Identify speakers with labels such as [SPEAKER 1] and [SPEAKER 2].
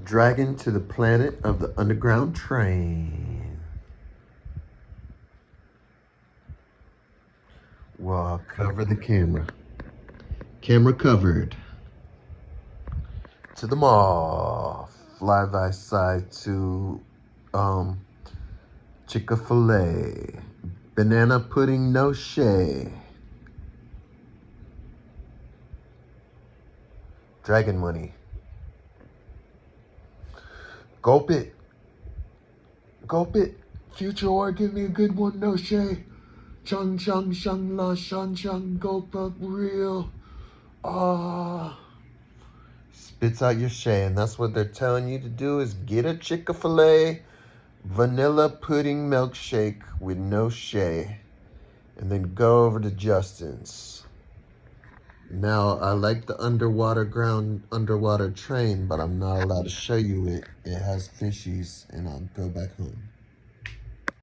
[SPEAKER 1] Dragon to the planet of the underground train. Well, I'll cover the camera. Camera covered. To the mall. Fly thy side to Chick-fil-A. Banana pudding, no shay. Dragon money. Gulp it. Gulp it. Future or give me a good one, no shay. Chung chung shung la shun chung gulp up real. Ah. Spits out your shay, and that's what they're telling you to do is get a Chick-fil-A vanilla pudding milkshake with no shay. And then go over to Justin's. Now, I like the underwater train, but I'm not allowed to show you it. It has fishies, and I'll go back home.